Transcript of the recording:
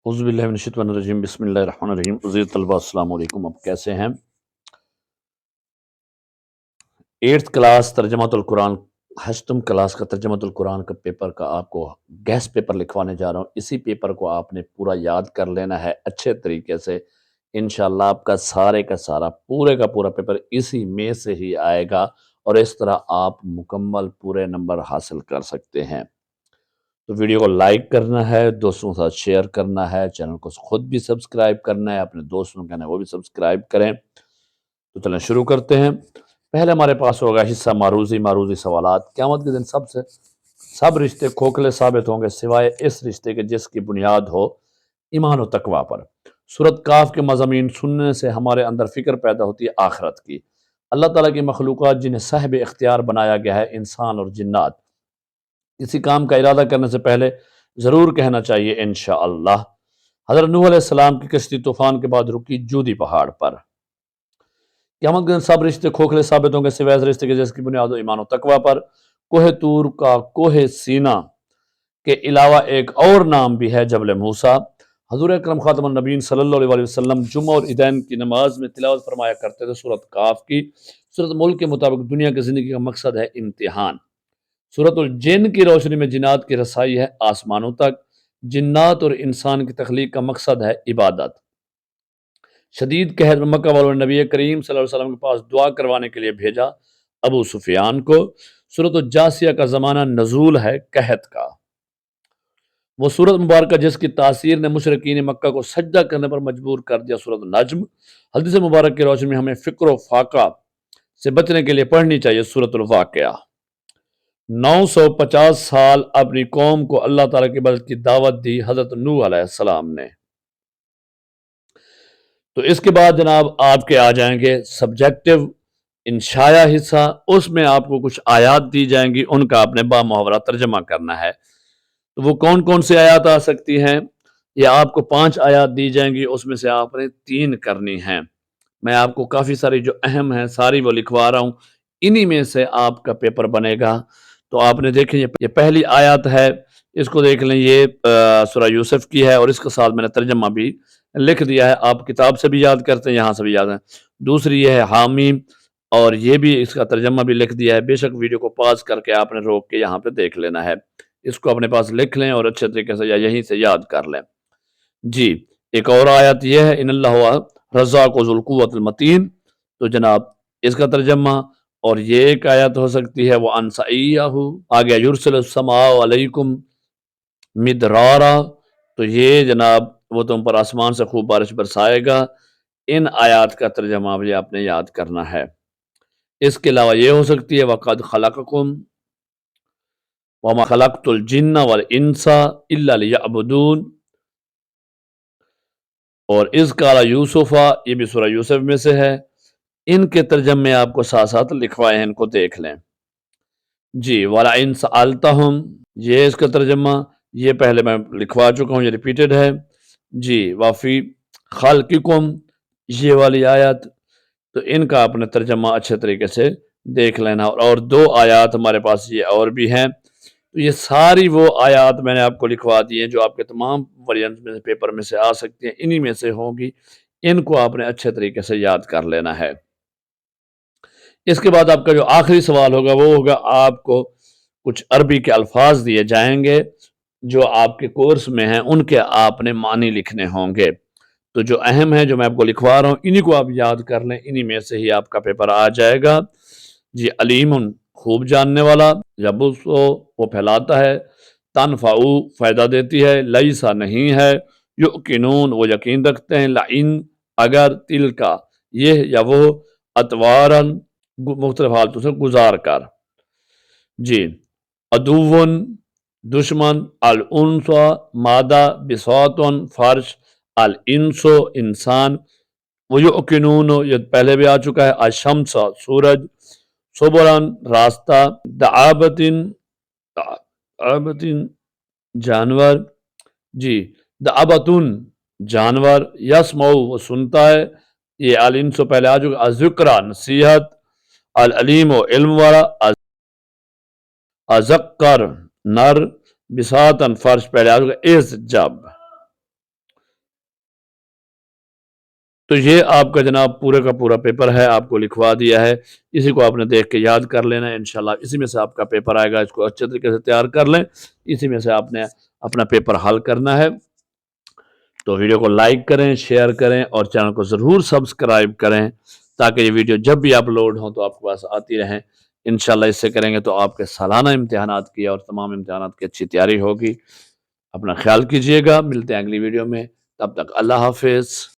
اعوذ باللہ من الشیطان الرجیم بسم اللہ الرحمن الرحیم عزیز طلبہ السلام علیکم. اب کیسے ہیں؟ 8th کلاس ترجمۃ القرآن، 8th کلاس کا ترجمۃ القرآن کا پیپر کا آپ کو گیس پیپر لکھوانے جا رہا ہوں. اسی پیپر کو آپ نے پورا یاد کر لینا ہے اچھے طریقے سے. انشاءاللہ آپ کا سارا پورے کا پورا پیپر اسی میں سے ہی آئے گا اور اس طرح آپ مکمل پورے نمبر حاصل کر سکتے ہیں. تو ویڈیو کو لائک کرنا ہے، دوستوں کے ساتھ شیئر کرنا ہے، چینل کو خود بھی سبسکرائب کرنا ہے، اپنے دوستوں کہنا ہے وہ بھی سبسکرائب کریں. تو چلیں شروع کرتے ہیں. پہلے ہمارے پاس ہوگا حصہ معروضی سوالات. قیامت کے دن سب رشتے کھوکھلے ثابت ہوں گے سوائے اس رشتے کے جس کی بنیاد ہو ایمان و تقوی پر. سورۃ کاف کے مضامین سننے سے ہمارے اندر فکر پیدا ہوتی ہے آخرت کی. اللہ تعالیٰ کی مخلوقات جنہیں صاحب اختیار بنایا گیا ہے، انسان اور جنات، کسی کام کا ارادہ کرنے سے پہلے ضرور کہنا چاہیے انشاءاللہ. حضرت نوح علیہ السلام کی کشتی طوفان کے بعد رکی جودی پہاڑ پر. قیامت کے دن سب رشتے کھوکھلے ثابت ہوں گے سوائے اس رشتے کے جس کی بنیاد ہو ایمان و تقوی پر. کوہ طور کا کوہ سینا کے علاوہ ایک اور نام بھی ہے جبل موسیٰ. حضور اکرم خاتم النبیین صلی اللہ علیہ وسلم جمعہ اور عیدین کی نماز میں تلاوت فرمایا کرتے تھے سورۃ کاف کی. سورۃ ملک کے مطابق دنیا کی زندگی کا مقصد ہے امتحان. سورۃ الجن کی روشنی میں جنات کی رسائی ہے آسمانوں تک. جنات اور انسان کی تخلیق کا مقصد ہے عبادت. شدید قحط میں مکہ والوں نے نبی کریم صلی اللہ علیہ وسلم کے پاس دعا کروانے کے لیے بھیجا ابو سفیان کو. سورۃ الجاسیہ کا زمانہ نزول ہے قحط کا. وہ سورۃ مبارکہ جس کی تاثیر نے مشرکین مکہ کو سجدہ کرنے پر مجبور کر دیا سورۃ النجم. حدیث مبارک کی روشنی میں ہمیں فکر و فاقہ سے بچنے کے لیے پڑھنی چاہیے سورۃ الواقعہ. 950 سال اپنی قوم کو اللہ تعالیٰ کی عبادت کی دعوت دی حضرت نوح علیہ السلام نے. تو اس کے بعد جناب آپ کے آ جائیں گے سبجیکٹو انشاء حصہ. اس میں آپ کو کچھ آیات دی جائیں گی، ان کا آپ نے با محاورہ ترجمہ کرنا ہے. تو وہ کون سے آیات آ سکتی ہیں؟ یا آپ کو 5 آیات دی جائیں گی، اس میں سے آپ نے 3 کرنی ہیں. میں آپ کو کافی ساری جو اہم ہیں ساری وہ لکھوا رہا ہوں، انہی میں سے آپ کا پیپر بنے گا. تو آپ نے دیکھیں یہ پہلی آیات ہے، اس کو دیکھ لیں. یہ سورہ یوسف کی ہے اور اس کے ساتھ میں نے ترجمہ بھی لکھ دیا ہے. آپ کتاب سے بھی یاد کرتے ہیں، یہاں سے بھی یاد ہے. دوسری یہ ہے حامیم، اور یہ بھی اس کا ترجمہ بھی لکھ دیا ہے. بے شک ویڈیو کو پاز کر کے آپ نے روک کے یہاں پہ دیکھ لینا ہے. اس کو اپنے پاس لکھ لیں اور اچھے طریقے سے یا یہیں سے یاد کر لیں. جی ایک اور آیت یہ ہے ان اللہ رزاق ذو القوۃ المتین. تو جناب اس کا ترجمہ. اور یہ ایک آیت ہو سکتی ہے وہ انسائیہ آگے یرسل السماء علیکم مدرارا. تو یہ جناب وہ تم پر آسمان سے خوب بارش برسائے گا. ان آیات کا ترجمہ بھی آپ نے یاد کرنا ہے. اس کے علاوہ یہ ہو سکتی ہے وَقَدْ خَلَقَكُمْ وَمَا خَلَقْتُ الْجِنَّ وَالْإِنسَ إِلَّا لِيَعْبُدُونَ. اور اذ قال یوسف، یہ بھی سورہ یوسف میں سے ہے. ان کے ترجمے آپ کو ساتھ ساتھ لکھوائے ہیں، ان کو دیکھ لیں. جی وَلَئِن سَأَلْتَهُمْ، یہ اس کا ترجمہ یہ پہلے میں لکھوا چکا ہوں، یہ ریپیٹڈ ہے. جی وَفِي خَلْقِكُمْ، یہ والی آیت. تو ان کا اپنے ترجمہ اچھے طریقے سے دیکھ لینا. اور 2 آیات ہمارے پاس یہ اور بھی ہیں. تو یہ ساری وہ آیات میں نے آپ کو لکھوا دی ہیں جو آپ کے تمام ورژنز میں سے پیپر میں سے آ سکتی ہیں، انہی میں سے ہوگی. ان کو آپ نے اچھے طریقے سے یاد کر لینا ہے. اس کے بعد آپ کا جو آخری سوال ہوگا وہ ہوگا آپ کو کچھ عربی کے الفاظ دیے جائیں گے جو آپ کے کورس میں ہیں، ان کے آپ نے معنی لکھنے ہوں گے. تو جو اہم ہے جو میں آپ کو لکھوا رہا ہوں انہی کو آپ یاد کر لیں، انہی میں سے ہی آپ کا پیپر آ جائے گا. جی علیم خوب جاننے والا، یبسو وہ پھیلاتا ہے، تنفعو فائدہ دیتی ہے، لیسا نہیں ہے، یقینون وہ یقین رکھتے ہیں، لئن اگر، تل کا یہ یا وہ، اتوارن مختلف حالتوں سے گزار کر. جی عدوون دشمن، الانسا مادہ، بساطن فرش، الانسو انسان، ویؤکنون یہ پہلے بھی آ چکا ہے، الشمس سورج، صبرن راستہ، دعابتن جانور. جی دعابتن جانور، یسمعو وہ سنتا ہے، یہ الانسو پہلے آ چکا، الذکرہ نصیحت، العلیم و علم والا، ازکر نر، بساطن فرش پہلے آ چکا، اس جب. تو یہ آپ کا جناب پورے کا پورا پیپر ہے، آپ کو لکھوا دیا ہے، اسی کو آپ نے دیکھ کے یاد کر لینا ہے، انشاءاللہ اسی میں سے آپ کا پیپر آئے گا، اس کو اچھے طریقے سے تیار کر لیں، اسی میں سے آپ نے اپنا پیپر حل کرنا ہے۔ تو ویڈیو کو لائک کریں، شیئر کریں اور چینل کو ضرور سبسکرائب کریں تاکہ یہ ویڈیو جب بھی اپلوڈ ہوں تو آپ کے پاس آتی رہیں۔ انشاءاللہ اس سے کریں گے تو آپ کے سالانہ امتحانات کی اور تمام امتحانات کی اچھی تیاری ہوگی۔ اپنا خیال کیجئے گا، ملتے ہیں اگلی ویڈیو میں، تب تک اللہ حافظ۔